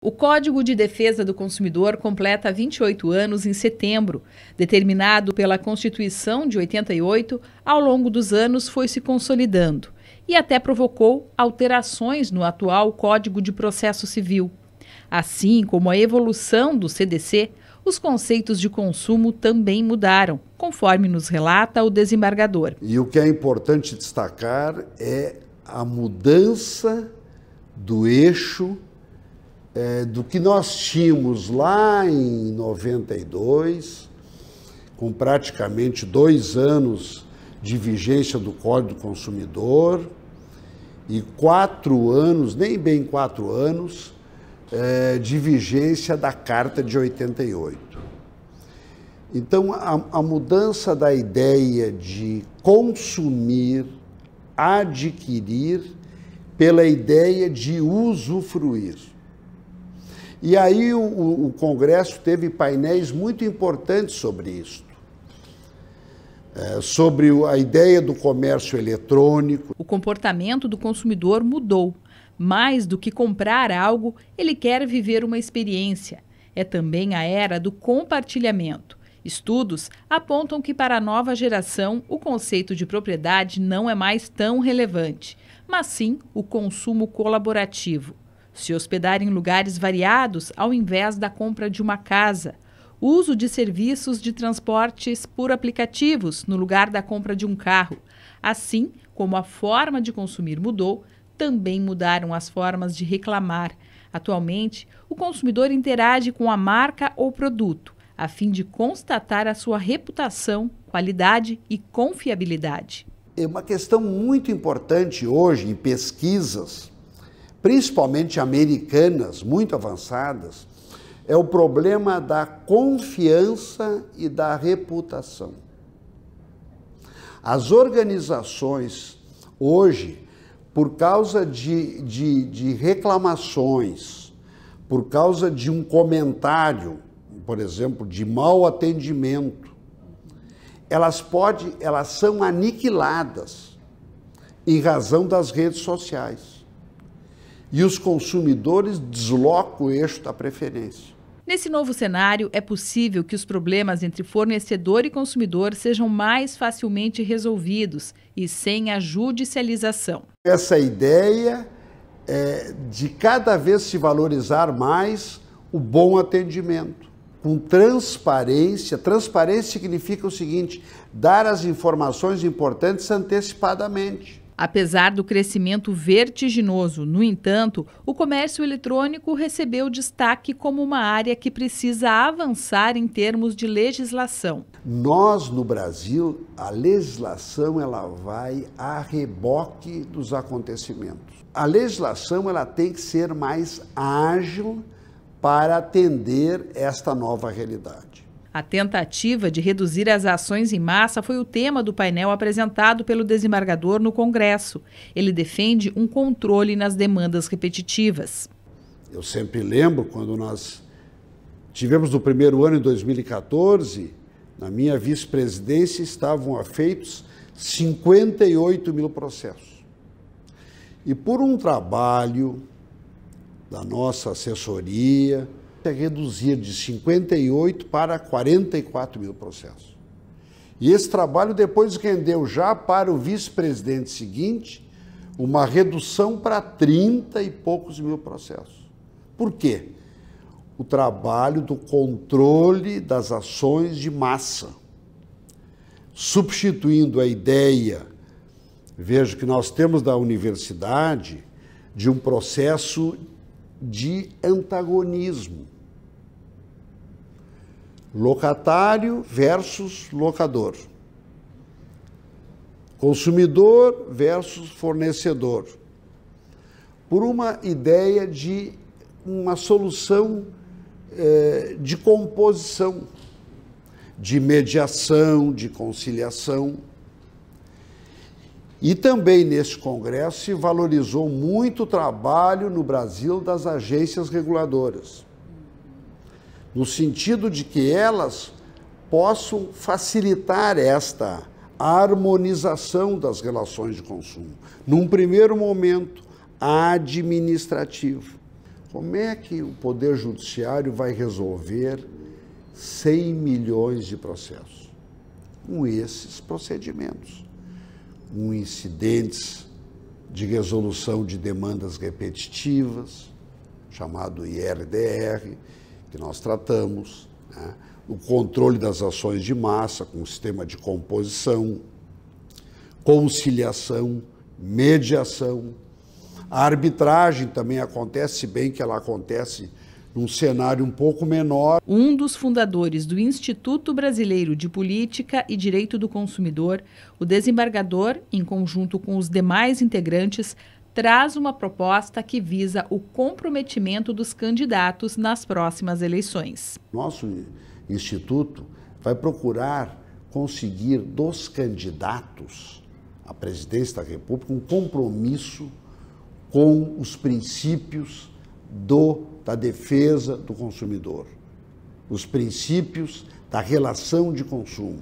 O Código de Defesa do Consumidor completa 28 anos em setembro. Determinado pela Constituição de 88, ao longo dos anos foi se consolidando e até provocou alterações no atual Código de Processo Civil. Assim como a evolução do CDC, os conceitos de consumo também mudaram, conforme nos relata o desembargador. E o que é importante destacar é a mudança do eixo do que nós tínhamos lá em 92, com praticamente 2 anos de vigência do Código do Consumidor e 4 anos, nem bem 4 anos, de vigência da Carta de 88. Então, a mudança da ideia de consumir, adquirir, pela ideia de usufruir. E aí o Congresso teve painéis muito importantes sobre isso. Sobre a ideia do comércio eletrônico. O comportamento do consumidor mudou. Mais do que comprar algo, ele quer viver uma experiência. É também a era do compartilhamento. Estudos apontam que para a nova geração o conceito de propriedade não é mais tão relevante, mas sim o consumo colaborativo. Se hospedar em lugares variados ao invés da compra de uma casa. Uso de serviços de transportes por aplicativos no lugar da compra de um carro. Assim como a forma de consumir mudou, também mudaram as formas de reclamar. Atualmente, o consumidor interage com a marca ou produto, a fim de constatar a sua reputação, qualidade e confiabilidade. É uma questão muito importante hoje em pesquisas, principalmente americanas, muito avançadas, é o problema da confiança e da reputação. As organizações hoje, por causa de reclamações, por causa de um comentário, por exemplo, de mau atendimento, elas são aniquiladas em razão das redes sociais. E os consumidores deslocam o eixo da preferência. Nesse novo cenário, é possível que os problemas entre fornecedor e consumidor sejam mais facilmente resolvidos e sem a judicialização. Essa ideia de cada vez se valorizar mais o bom atendimento, com transparência. Transparência significa o seguinte: dar as informações importantes antecipadamente. Apesar do crescimento vertiginoso, no entanto, o comércio eletrônico recebeu destaque como uma área que precisa avançar em termos de legislação. Nós, no Brasil, a legislação ela vai a reboque dos acontecimentos. A legislação ela tem que ser mais ágil para atender esta nova realidade. A tentativa de reduzir as ações em massa foi o tema do painel apresentado pelo desembargador no Congresso. Ele defende um controle nas demandas repetitivas. Eu sempre lembro quando nós tivemos no primeiro ano, em 2014, na minha vice-presidência estavam afeitos 58 mil processos. E por um trabalho da nossa assessoria, reduzir de 58 para 44 mil processos. E esse trabalho depois rendeu já para o vice-presidente seguinte uma redução para 30 e poucos mil processos. Por quê? O trabalho do controle das ações de massa, substituindo a ideia, veja que nós temos da universidade, de um processo de antagonismo. Locatário versus locador. Consumidor versus fornecedor. Por uma ideia de uma solução de composição, de mediação, de conciliação. E também nesse congresso se valorizou muito o trabalho no Brasil das agências reguladoras, no sentido de que elas possam facilitar esta harmonização das relações de consumo. Num primeiro momento, administrativo. Como é que o Poder Judiciário vai resolver 100 milhões de processos? Com esses procedimentos, com incidentes de resolução de demandas repetitivas, chamado IRDR, que nós tratamos, né? O controle das ações de massa, com o sistema de composição, conciliação, mediação. A arbitragem também acontece, se bem que ela acontece num cenário um pouco menor. Um dos fundadores do Instituto Brasileiro de Política e Direito do Consumidor, o desembargador, em conjunto com os demais integrantes, traz uma proposta que visa o comprometimento dos candidatos nas próximas eleições. Nosso instituto vai procurar conseguir dos candidatos à presidência da República um compromisso com os princípios da defesa do consumidor, os princípios da relação de consumo.